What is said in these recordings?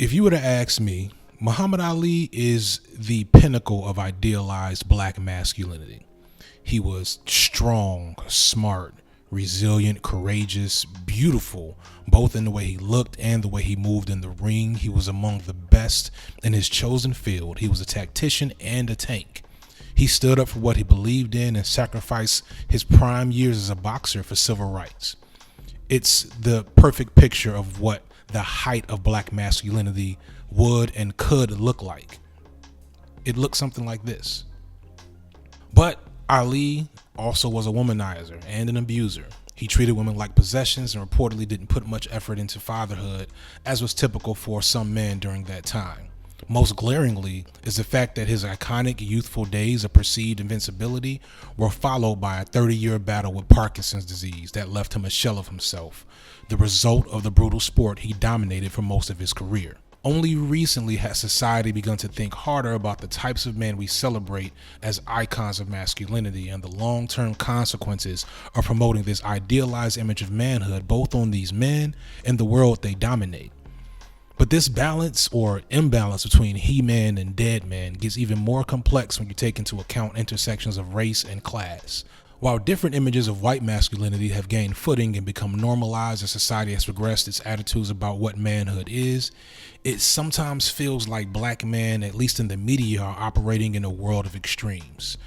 If you were to ask me, Muhammad Ali is the pinnacle of idealized black masculinity. He was strong, smart, resilient, courageous, beautiful, both in the way he looked and the way he moved in the ring. He was among the best in his chosen field. He was a tactician and a tank. He stood up for what he believed in and sacrificed his prime years as a boxer for civil rights. It's the perfect picture of what the height of black masculinity would and could look like. It looked something like this. But Ali also was a womanizer and an abuser. He treated women like possessions and reportedly didn't put much effort into fatherhood, as was typical for some men during that time. Most glaringly is the fact that his iconic youthful days of perceived invincibility were followed by a 30-year battle with Parkinson's disease that left him a shell of himself, the result of the brutal sport he dominated for most of his career. Only recently has society begun to think harder about the types of men we celebrate as icons of masculinity and the long-term consequences of promoting this idealized image of manhood both on these men and the world they dominate. But this balance or imbalance between he-man and dead man gets even more complex when you take into account intersections of race and class. While different images of white masculinity have gained footing and become normalized as society has progressed its attitudes about what manhood is, it sometimes feels like black men, at least in the media, are operating in a world of extremes.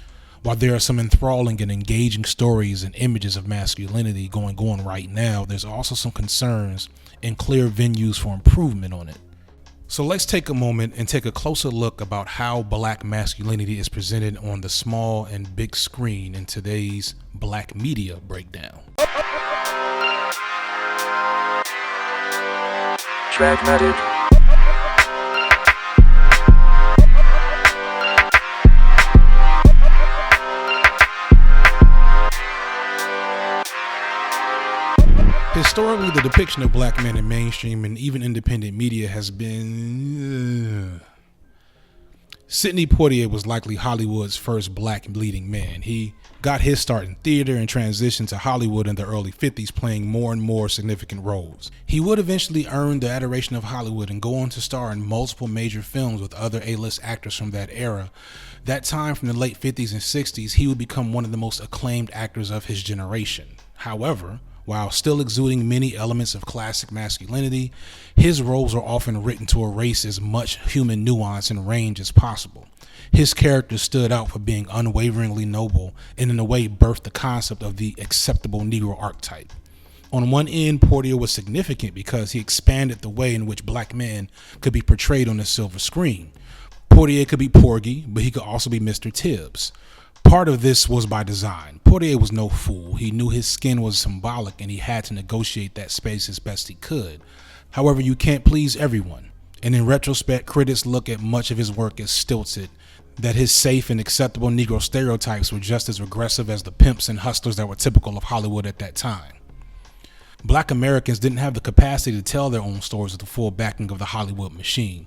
While there are some enthralling and engaging stories and images of masculinity going on right now, there's also some concerns and clear venues for improvement on it. So let's take a moment and take a closer look about how black masculinity is presented on the small and big screen in today's black media breakdown. Fragmented. Historically, the depiction of black men in mainstream and even independent media has been... Sidney Poitier was likely Hollywood's first black leading man. He got his start in theater and transitioned to Hollywood in the early 50s, playing more and more significant roles. He would eventually earn the adoration of Hollywood and go on to star in multiple major films with other A-list actors from that era. That time, from the late 50s and 60s, he would become one of the most acclaimed actors of his generation. However, while still exuding many elements of classic masculinity, his roles are often written to erase as much human nuance and range as possible. His character stood out for being unwaveringly noble and in a way birthed the concept of the acceptable Negro archetype. On one end, Poitier was significant because he expanded the way in which black men could be portrayed on the silver screen. Poitier could be Porgy, but he could also be Mr. Tibbs. Part of this was by design. Poitier was no fool. He knew his skin was symbolic and he had to negotiate that space as best he could. However, you can't please everyone. And in retrospect, critics look at much of his work as stilted, that his safe and acceptable Negro stereotypes were just as regressive as the pimps and hustlers that were typical of Hollywood at that time. Black Americans didn't have the capacity to tell their own stories with the full backing of the Hollywood machine.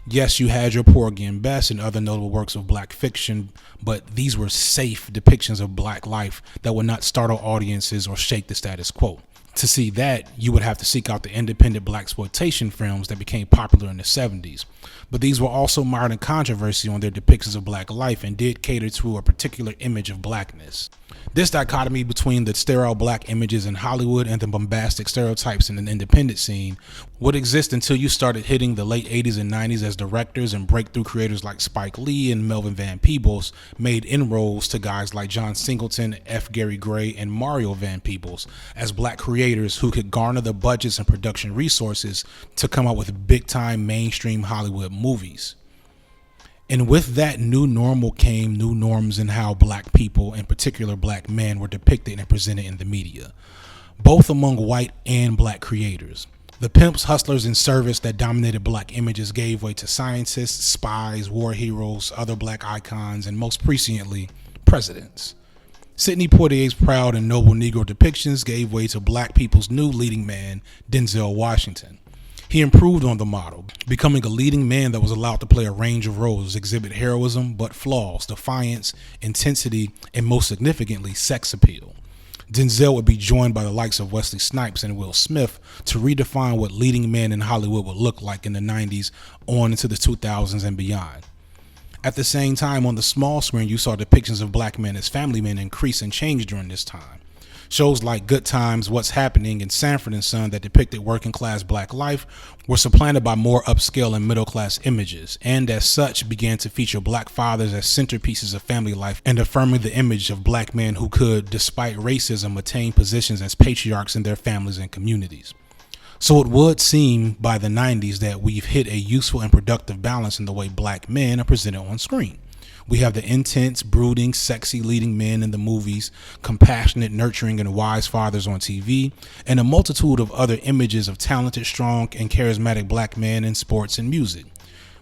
Yes, you had your Porgy and Bess and other notable works of black fiction, but these were safe depictions of black life that would not startle audiences or shake the status quo. To see that, you would have to seek out the independent blaxploitation films that became popular in the 70s. But these were also mired in controversy on their depictions of black life and did cater to a particular image of blackness. This dichotomy between the sterile black images in Hollywood and the bombastic stereotypes in an independent scene would exist until you started hitting the late 80s and 90s as directors and breakthrough creators like Spike Lee and Melvin Van Peebles made inroads to guys like John Singleton, F. Gary Gray, and Mario Van Peebles as black creators who could garner the budgets and production resources to come out with big-time mainstream Hollywood movies. And with that new normal came new norms in how black people, in particular black men, were depicted and presented in the media, both among white and black creators. The pimps, hustlers, and servants that dominated black images gave way to scientists, spies, war heroes, other black icons, and most presciently, presidents. Sidney Poitier's proud and noble Negro depictions gave way to black people's new leading man, Denzel Washington. He improved on the model, becoming a leading man that was allowed to play a range of roles, exhibit heroism, but flaws, defiance, intensity, and most significantly, sex appeal. Denzel would be joined by the likes of Wesley Snipes and Will Smith to redefine what leading men in Hollywood would look like in the 90s on into the 2000s and beyond. At the same time, on the small screen, you saw depictions of black men as family men increase and change during this time. Shows like Good Times, What's Happening, and Sanford and Son that depicted working class black life were supplanted by more upscale and middle class images, and as such began to feature black fathers as centerpieces of family life and affirming the image of black men who could, despite racism, attain positions as patriarchs in their families and communities. So it would seem by the 90s that we've hit a useful and productive balance in the way black men are presented on screen. We have the intense, brooding, sexy leading men in the movies, compassionate, nurturing, and wise fathers on TV, and a multitude of other images of talented, strong, and charismatic black men in sports and music.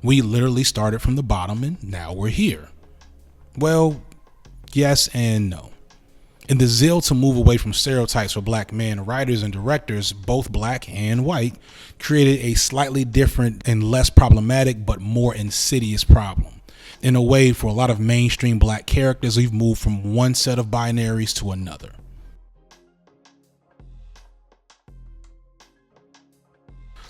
We literally started from the bottom and now we're here. Well, yes and no. In the zeal to move away from stereotypes for black men, writers and directors, both black and white, created a slightly different and less problematic but more insidious problem. In a way, for a lot of mainstream black characters, we've moved from one set of binaries to another.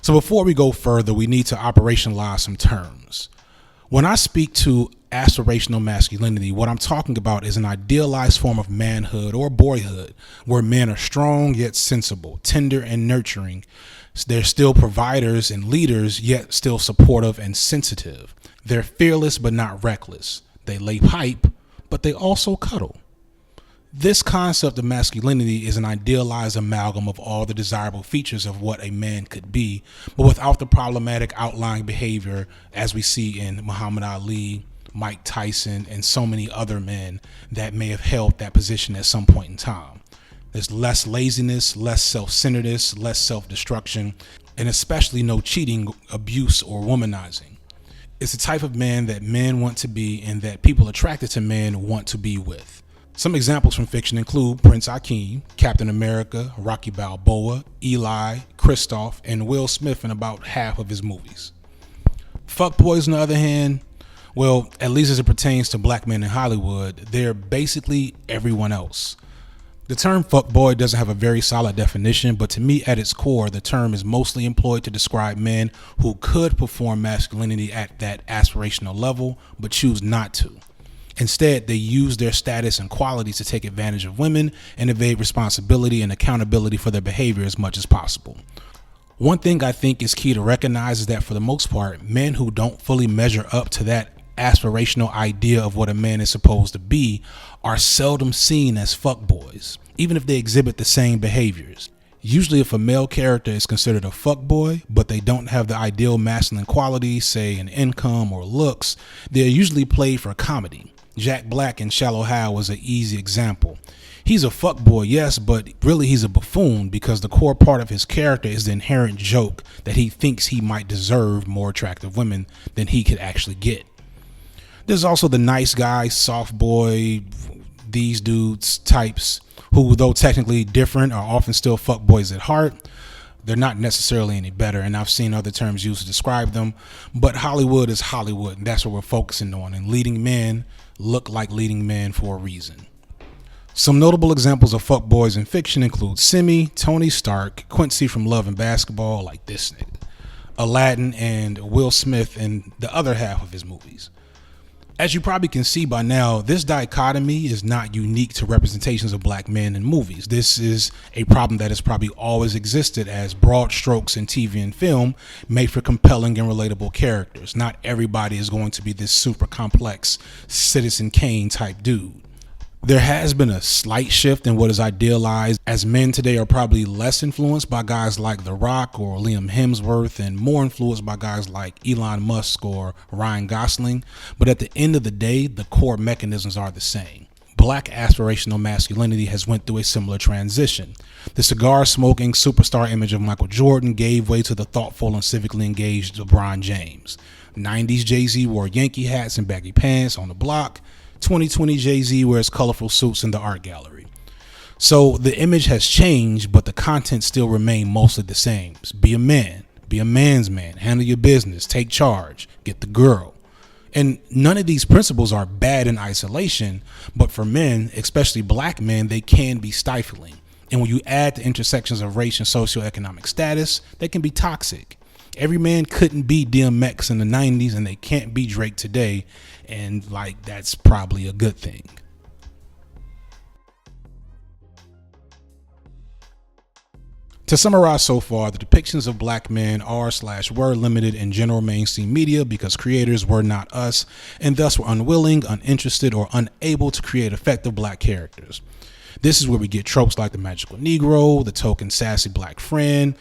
So before we go further, we need to operationalize some terms. When I speak to aspirational masculinity, what I'm talking about is an idealized form of manhood or boyhood, where men are strong yet sensible, tender and nurturing. They're still providers and leaders, yet still supportive and sensitive. They're fearless but not reckless. They lay pipe, but they also cuddle. This concept of masculinity is an idealized amalgam of all the desirable features of what a man could be, but without the problematic outlying behavior as we see in Muhammad Ali, Mike Tyson, and so many other men that may have held that position at some point in time. There's less laziness, less self-centeredness, less self-destruction, and especially no cheating, abuse, or womanizing. It's the type of man that men want to be and that people attracted to men want to be with. Some examples from fiction include Prince Akeem, Captain America, Rocky Balboa, Eli, Kristoff, and Will Smith in about half of his movies. Fuckboys, on the other hand, well, at least as it pertains to black men in Hollywood, they're basically everyone else. The term fuckboy doesn't have a very solid definition, but to me, at its core, the term is mostly employed to describe men who could perform masculinity at that aspirational level, but choose not to. Instead, they use their status and qualities to take advantage of women and evade responsibility and accountability for their behavior as much as possible. One thing I think is key to recognize is that for the most part, men who don't fully measure up to that aspirational idea of what a man is supposed to be are seldom seen as fuckboys, even if they exhibit the same behaviors. Usually if a male character is considered a fuckboy, but they don't have the ideal masculine qualities, say an income or looks, they're usually played for comedy. Jack Black in Shallow Hal was an easy example. He's a fuckboy, yes, but really he's a buffoon because the core part of his character is the inherent joke that he thinks he might deserve more attractive women than he could actually get. There's also the nice guy, soft boy, these dudes types who, though technically different, are often still fuckboys at heart. They're not necessarily any better, and I've seen other terms used to describe them, but Hollywood is Hollywood, and that's what we're focusing on, and leading men look like leading men for a reason. Some notable examples of fuckboys in fiction include Simi, Tony Stark, Quincy from Love and Basketball, like this nigga, Aladdin, and Will Smith in the other half of his movies. As you probably can see by now, this dichotomy is not unique to representations of black men in movies. This is a problem that has probably always existed, as broad strokes in TV and film make for compelling and relatable characters. Not everybody is going to be this super complex Citizen Kane type dude. There has been a slight shift in what is idealized, as men today are probably less influenced by guys like The Rock or Liam Hemsworth and more influenced by guys like Elon Musk or Ryan Gosling. But at the end of the day, the core mechanisms are the same. Black aspirational masculinity has went through a similar transition. The cigar-smoking superstar image of Michael Jordan gave way to the thoughtful and civically engaged LeBron James. 90s Jay-Z wore Yankee hats and baggy pants on the block. 2020 Jay-Z wears colorful suits in the art gallery. So the image has changed, but the content still remain mostly the same. Be a man, be a man's man, handle your business, take charge, get the girl. And none of these principles are bad in isolation, but for men, especially black men, they can be stifling. And when you add the intersections of race and socioeconomic status, they can be toxic. Every man couldn't be DMX in the 90s, and they can't be Drake today. And like, that's probably a good thing. To summarize so far, the depictions of black men are/were limited in general mainstream media because creators were not us, and thus were unwilling, uninterested, or unable to create effective black characters. This is where we get tropes like the magical Negro, the token sassy black friend,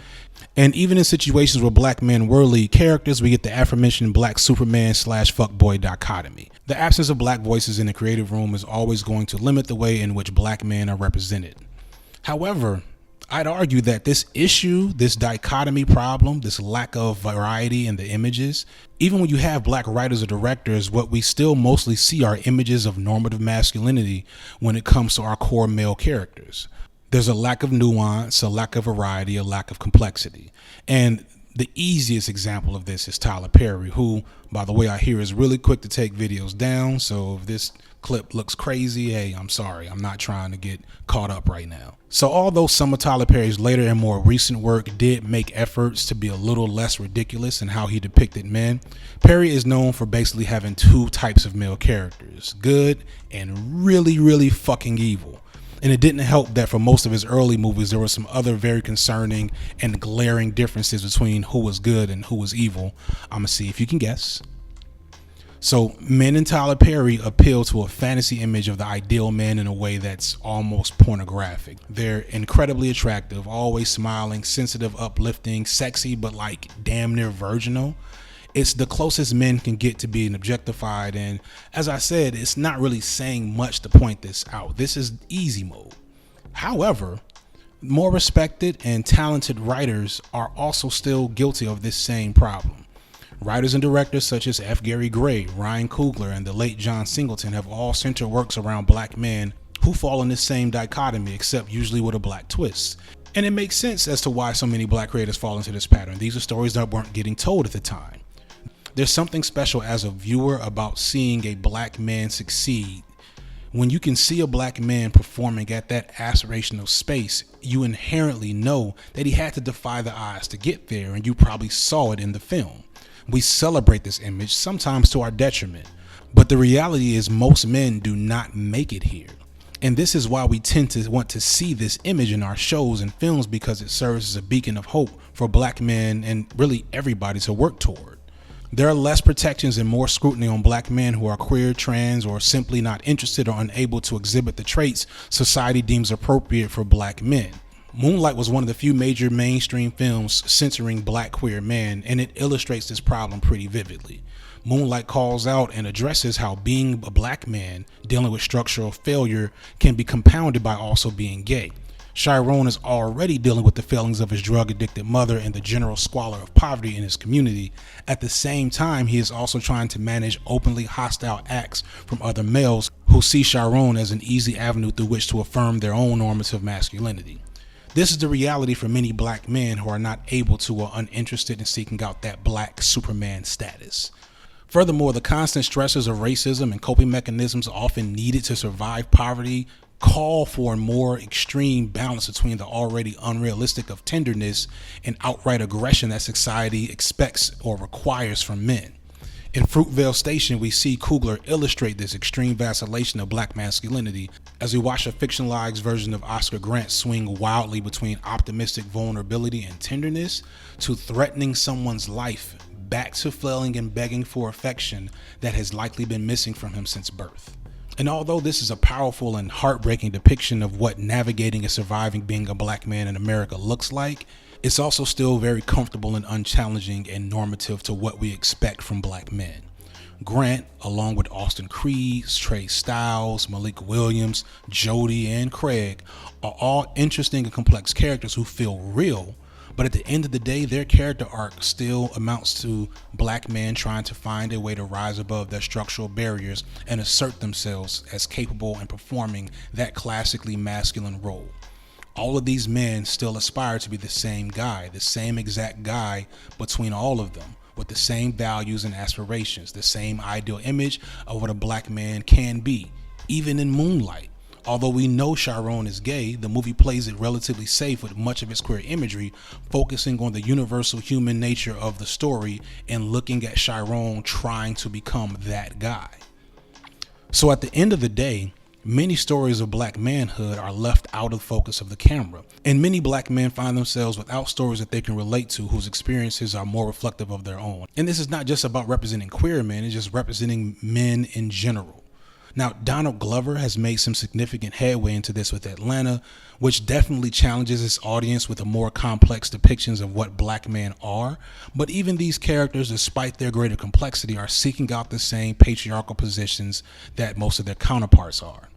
and even in situations where black men were lead characters, we get the aforementioned black Superman/fuckboy dichotomy. The absence of black voices in the creative room is always going to limit the way in which black men are represented. However, I'd argue that this issue, this dichotomy problem, this lack of variety in the images, even when you have black writers or directors, what we still mostly see are images of normative masculinity when it comes to our core male characters. There's a lack of nuance, a lack of variety, a lack of complexity. And the easiest example of this is Tyler Perry, who, by the way, I hear is really quick to take videos down. So if this clip looks crazy, hey, I'm sorry. I'm not trying to get caught up right now. So although some of Tyler Perry's later and more recent work did make efforts to be a little less ridiculous in how he depicted men, Perry is known for basically having two types of male characters, good and really, really fucking evil. And it didn't help that for most of his early movies, there were some other very concerning and glaring differences between who was good and who was evil. I'm going to see if you can guess. So men in Tyler Perry appeal to a fantasy image of the ideal man in a way that's almost pornographic. They're incredibly attractive, always smiling, sensitive, uplifting, sexy, but like damn near virginal. It's the closest men can get to being objectified, and as I said, it's not really saying much to point this out. This is easy mode. However, more respected and talented writers are also still guilty of this same problem. Writers and directors such as F. Gary Gray, Ryan Coogler, and the late John Singleton have all centered works around black men who fall in this same dichotomy, except usually with a black twist. And it makes sense as to why so many black creators fall into this pattern. These are stories that weren't getting told at the time. There's something special as a viewer about seeing a black man succeed. When you can see a black man performing at that aspirational space, you inherently know that he had to defy the odds to get there, and you probably saw it in the film. We celebrate this image, sometimes to our detriment, but the reality is most men do not make it here. And this is why we tend to want to see this image in our shows and films, because it serves as a beacon of hope for black men and really everybody to work toward. There are less protections and more scrutiny on black men who are queer, trans, or simply not interested or unable to exhibit the traits society deems appropriate for black men. Moonlight was one of the few major mainstream films centering black queer men, and it illustrates this problem pretty vividly. Moonlight calls out and addresses how being a black man dealing with structural failure can be compounded by also being gay. Chiron is already dealing with the failings of his drug-addicted mother and the general squalor of poverty in his community. At the same time, he is also trying to manage openly hostile acts from other males who see Chiron as an easy avenue through which to affirm their own normative masculinity. This is the reality for many black men who are not able to or uninterested in seeking out that black Superman status. Furthermore, the constant stressors of racism and coping mechanisms often needed to survive poverty call for a more extreme balance between the already unrealistic of tenderness and outright aggression that society expects or requires from men. In Fruitvale Station, we see Coogler illustrate this extreme vacillation of black masculinity as we watch a fictionalized version of Oscar Grant swing wildly between optimistic vulnerability and tenderness to threatening someone's life, back to flailing and begging for affection that has likely been missing from him since birth. And although this is a powerful and heartbreaking depiction of what navigating and surviving being a black man in America looks like, it's also still very comfortable and unchallenging and normative to what we expect from black men. Grant, along with Austin Creed, Trey Styles, Malik Williams, Jody, and Craig, are all interesting and complex characters who feel real, but at the end of the day, their character arc still amounts to black men trying to find a way to rise above their structural barriers and assert themselves as capable and performing that classically masculine role. All of these men still aspire to be the same guy, the same exact guy between all of them, with the same values and aspirations, the same ideal image of what a black man can be, even in Moonlight. Although we know Chiron is gay, the movie plays it relatively safe with much of its queer imagery, focusing on the universal human nature of the story and looking at Chiron trying to become that guy. So at the end of the day, many stories of black manhood are left out of focus of the camera, and many black men find themselves without stories that they can relate to whose experiences are more reflective of their own. And this is not just about representing queer men, it's just representing men in general. Now, Donald Glover has made some significant headway into this with Atlanta, which definitely challenges its audience with a more complex depictions of what black men are. But even these characters, despite their greater complexity, are seeking out the same patriarchal positions that most of their counterparts are.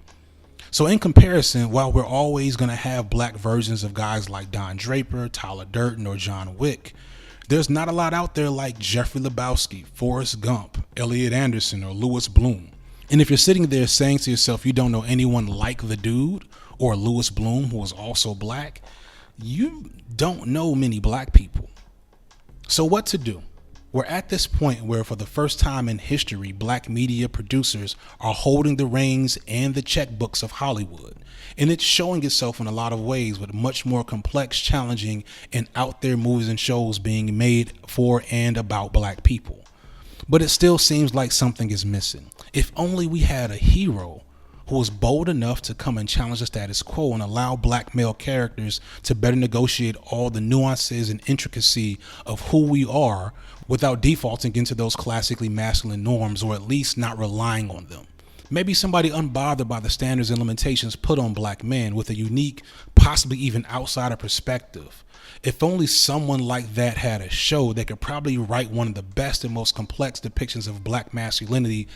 So in comparison, while we're always going to have black versions of guys like Don Draper, Tyler Durden, or John Wick, there's not a lot out there like Jeffrey Lebowski, Forrest Gump, Elliot Anderson, or Louis Bloom. And if you're sitting there saying to yourself you don't know anyone like the dude or Louis Bloom who is also black, you don't know many black people. So what to do? We're at this point where for the first time in history, black media producers are holding the reins and the checkbooks of Hollywood. And it's showing itself in a lot of ways with much more complex, challenging, and out there movies and shows being made for and about black people. But it still seems like something is missing. If only we had a hero who was bold enough to come and challenge the status quo and allow black male characters to better negotiate all the nuances and intricacy of who we are without defaulting into those classically masculine norms, or at least not relying on them. Maybe somebody unbothered by the standards and limitations put on black men with a unique, possibly even outsider perspective. If only someone like that had a show, they could probably write one of the best and most complex depictions of black masculinity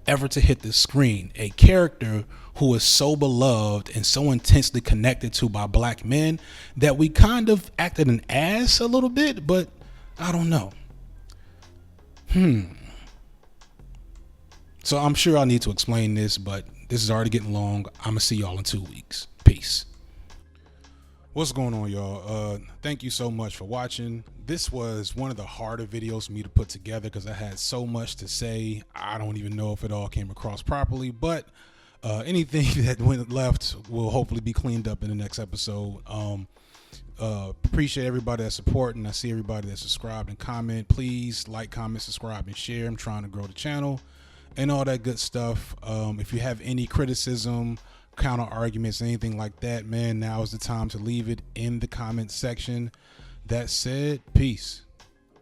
ever to hit the screen. A character who is so beloved and so intensely connected to by black men that we kind of acted an ass a little bit, but I don't know. So I'm sure I need to explain this, but this is already getting long. I'm gonna see y'all in 2 weeks. Peace. What's going on, y'all? Thank you so much for watching. This was one of the harder videos for me to put together because I had so much to say. I don't even know if it all came across properly, but anything that went left will hopefully be cleaned up in the next episode. Appreciate everybody that's supporting. I see everybody that subscribed and comment. Please like, comment, subscribe, and share. I'm trying to grow the channel and all that good stuff. If you have any criticism, counter arguments, anything like that, man, now is the time to leave it in the comment section. That said, peace.